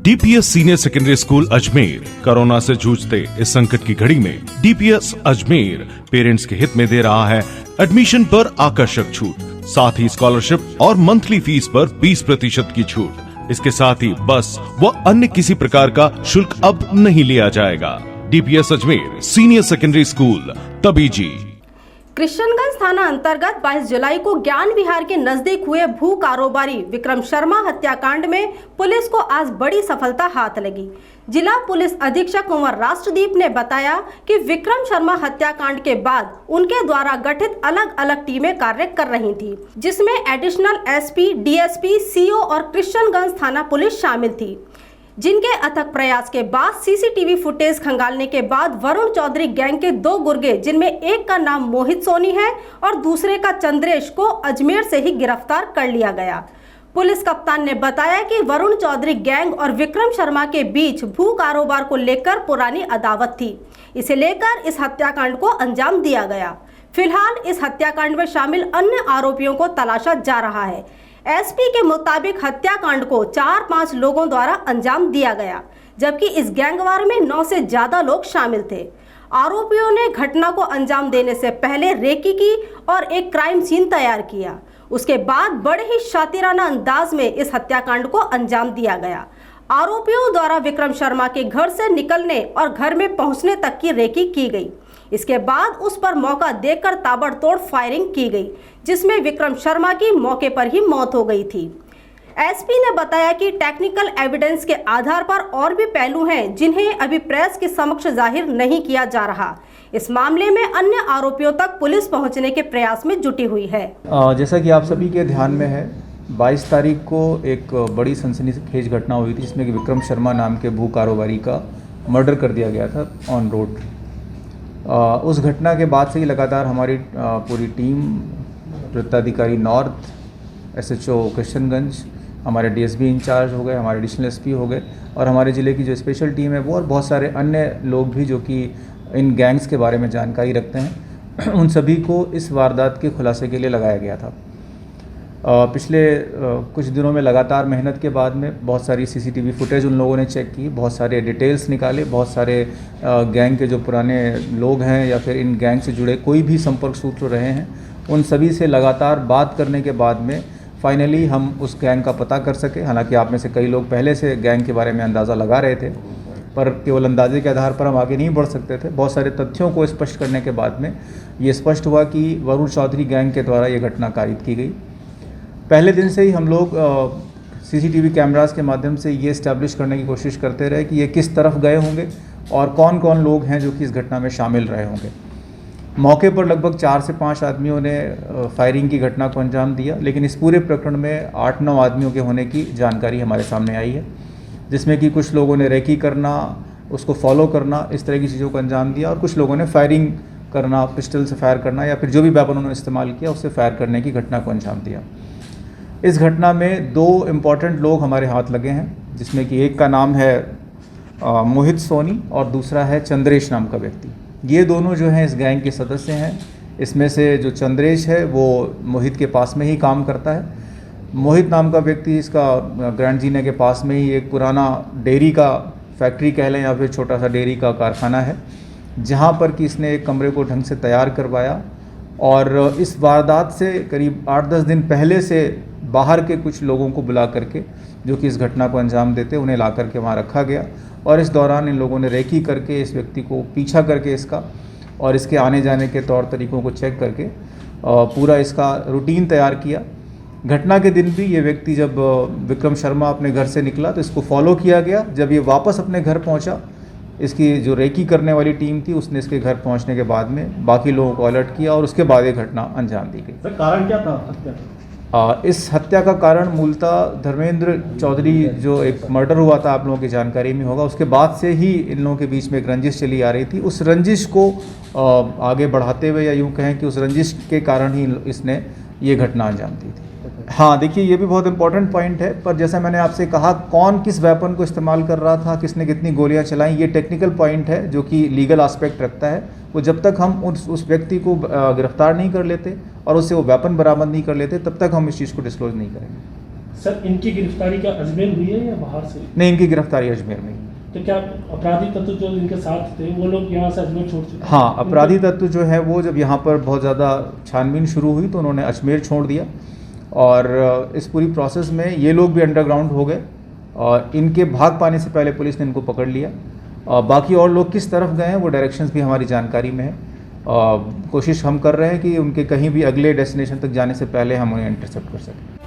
DPS senior secondary school Ajmer corona से जूझते इस संकट की घड़ी में डीपीएस अजमेर पेरेंट्स के हित में दे रहा है एडमिशन पर आकर्षक छूट, साथ ही स्कॉलरशिप और मंथली फीस पर 20% की छूट। इसके साथ ही बस व अन्य किसी प्रकार का शुल्क अब नहीं लिया जाएगा। DPS Ajmer senior secondary school Tabiji. Krishnaganj थाना अंतर्गत 22 जुलाई को ज्ञान विहार के नजदीक हुए भू कारोबारी विक्रम शर्मा हत्याकांड में पुलिस को आज बड़ी सफलता हाथ लगी। जिला पुलिस अधीक्षक कुंवर राष्ट्रदीप ने बताया कि विक्रम शर्मा हत्याकांड के बाद उनके द्वारा गठित अलग अलग टीमें कार्य कर रही थी, जिसमें एडिशनल एसपी, डीएसपी, सीओ और कृष्णगंज थाना पुलिस शामिल थी, जिनके अथक प्रयास के बाद सीसीटीवी फुटेज खंगालने के बाद वरुण चौधरी गैंग के 2 गुर्गे, जिनमें एक का नाम मोहित सोनी है और दूसरे का चंद्रेश, को अजमेर से ही गिरफ्तार कर लिया गया। पुलिस कप्तान ने बताया कि वरुण चौधरी गैंग और विक्रम शर्मा के बीच भू कारोबार को लेकर पुरानी अदावत थी। इसे लेकर इस हत्याकांड को अंजाम दिया गया। फिलहाल इस हत्याकांड में शामिल अन्य आरोपियों को तलाशा जा रहा है। एसपी के मुताबिक हत्याकांड को 4-5 लोगों द्वारा अंजाम दिया गया, जबकि इस गैंगवार में 9 से ज्यादा लोग शामिल थे। आरोपियों ने घटना को अंजाम देने से पहले रेकी की और एक क्राइम सीन तैयार किया। उसके बाद बड़े ही शातिराना अंदाज में इस हत्याकांड को अंजाम दिया गया। आरोपियों द्वारा विक्रम शर्मा के घर से निकलने और घर में पहुंचने तक की रेकी की गई। इसके बाद उस पर मौका देकर ताबड़तोड़ फायरिंग की गई, जिसमें विक्रम शर्मा की मौके पर ही मौत हो गई थी। एसपी ने बताया कि टेक्निकल एविडेंस के आधार पर और भी पहलू हैं, जिन्हें अभी प्रेस के समक्ष जाहिर नहीं किया जा रहा। इस मामले में अन्य आरोपियों तक पुलिस पहुंचने के प्रयास में जुटी हुई है। जैसा कि आप सभी के ध्यान में है, 22 तारीख को एक बड़ी सनसनीखेज घटना हुई थी, जिसमें कि विक्रम शर्मा नाम के भू कारोबारी का मर्डर कर दिया गया था ऑन रोड। उस घटना के बाद से ही लगातार हमारी पूरी टीम, वृत्ताधिकारी नॉर्थ, एसएचओ कृष्णगंज, हमारे डीएसपी इंचार्ज हो गए, हमारे एडिशनल एसपी हो गए और हमारे ज़िले की जो स्पेशल टीम है वो, और बहुत सारे अन्य लोग भी जो कि इन गैंग्स के बारे में जानकारी रखते हैं, उन सभी को इस वारदात के खुलासे के लिए लगाया गया था। पिछले कुछ दिनों में लगातार मेहनत के बाद में बहुत सारी सीसीटीवी फुटेज उन लोगों ने चेक की, बहुत सारे डिटेल्स निकाले, बहुत सारे गैंग के जो पुराने लोग हैं या फिर इन गैंग से जुड़े कोई भी संपर्क सूत्र रहे हैं, उन सभी से लगातार बात करने के बाद में फाइनली हम उस गैंग का पता कर सके। हालांकि आप में से कई लोग पहले से गैंग के बारे में अंदाज़ा लगा रहे थे, पर केवल अंदाजे के आधार पर हम आगे नहीं बढ़ सकते थे। बहुत सारे तथ्यों को स्पष्ट करने के बाद में ये स्पष्ट हुआ कि वरुण चौधरी गैंग के द्वारा ये घटना कारित की गई। पहले दिन से ही हम लोग सीसीटीवी कैमरास के माध्यम से ये इस्टेब्लिश करने की कोशिश करते रहे कि ये किस तरफ गए होंगे और कौन कौन लोग हैं जो कि इस घटना में शामिल रहे होंगे। मौके पर लगभग 4 से 5 आदमियों ने फायरिंग की घटना को अंजाम दिया, लेकिन इस पूरे प्रकरण में 8-9 आदमियों के होने की जानकारी हमारे सामने आई है, जिसमें कि कुछ लोगों ने रेकी करना, उसको फॉलो करना, इस तरह की चीज़ों को अंजाम दिया, और कुछ लोगों ने फायरिंग करना, पिस्टल से फायर करना या फिर जो भी वेपन उन्होंने इस्तेमाल किया उससे फायर करने की घटना को अंजाम दिया। इस घटना में 2 इम्पॉर्टेंट लोग हमारे हाथ लगे हैं, जिसमें कि एक का नाम है मोहित सोनी और दूसरा है चंद्रेश नाम का व्यक्ति। ये दोनों जो हैं इस गैंग के सदस्य हैं। इसमें से जो चंद्रेश है वो मोहित के पास में ही काम करता है। मोहित नाम का व्यक्ति, इसका ग्रैंड जीने के पास में ही एक पुराना डेयरी का फैक्ट्री कह लें या फिर छोटा सा डेयरी का कारखाना है, जहाँ पर कि इसने एक कमरे को ढंग से तैयार करवाया और इस वारदात से करीब 8-10 दिन पहले से बाहर के कुछ लोगों को बुला करके, जो कि इस घटना को अंजाम देते, उन्हें ला करके वहाँ रखा गया और इस दौरान इन लोगों ने रेकी करके इस व्यक्ति को पीछा करके इसका और इसके आने जाने के तौर तरीक़ों को चेक करके पूरा इसका रूटीन तैयार किया। घटना के दिन भी ये व्यक्ति, जब विक्रम शर्मा अपने घर से निकला तो इसको फॉलो किया गया। जब ये वापस अपने घर पहुँचा, इसकी जो रेकी करने वाली टीम थी उसने इसके घर पहुँचने के बाद में बाकी लोगों को अलर्ट किया और उसके बाद ये घटना अंजाम दी गई। सर, कारण क्या था हत्या का? इस हत्या का कारण मूलतः धर्मेंद्र चौधरी जो एक मर्डर हुआ था, आप लोगों की जानकारी में होगा, उसके बाद से ही इन लोगों के बीच में एक रंजिश चली आ रही थी। उस रंजिश को आगे बढ़ाते हुए, या यूँ कहें कि उस रंजिश के कारण ही इसने ये घटना अंजाम दी थी। हाँ, देखिए, ये भी बहुत इंपॉर्टेंट पॉइंट है, पर जैसा मैंने आपसे कहा, कौन किस वेपन को इस्तेमाल कर रहा था, किसने कितनी गोलियां चलाई, ये टेक्निकल पॉइंट है जो कि लीगल एस्पेक्ट रखता है। वो जब तक हम उस व्यक्ति को गिरफ्तार नहीं कर लेते और उससे वो वेपन बरामद नहीं कर लेते, तब तक हम इस चीज़ को डिस्क्लोज नहीं करेंगे। सर इनकी गिरफ्तारी क्या अजमेर हुई है या बाहर से? नहीं, इनकी गिरफ्तारी अजमेर में। तो क्या अपराधी तत्व जो इनके साथ थे वो लोग यहाँ से अजमेर छोड़ चुके? हाँ, अपराधी तत्व जो है वो जब यहाँ पर बहुत ज़्यादा छानबीन शुरू हुई तो उन्होंने अजमेर छोड़ दिया और इस पूरी प्रोसेस में ये लोग भी अंडरग्राउंड हो गए और इनके भाग पाने से पहले पुलिस ने इनको पकड़ लिया। और बाकी और लोग किस तरफ गए हैं वो डायरेक्शंस भी हमारी जानकारी में है। कोशिश हम कर रहे हैं कि उनके कहीं भी अगले डेस्टिनेशन तक जाने से पहले हम उन्हें इंटरसेप्ट कर सकें।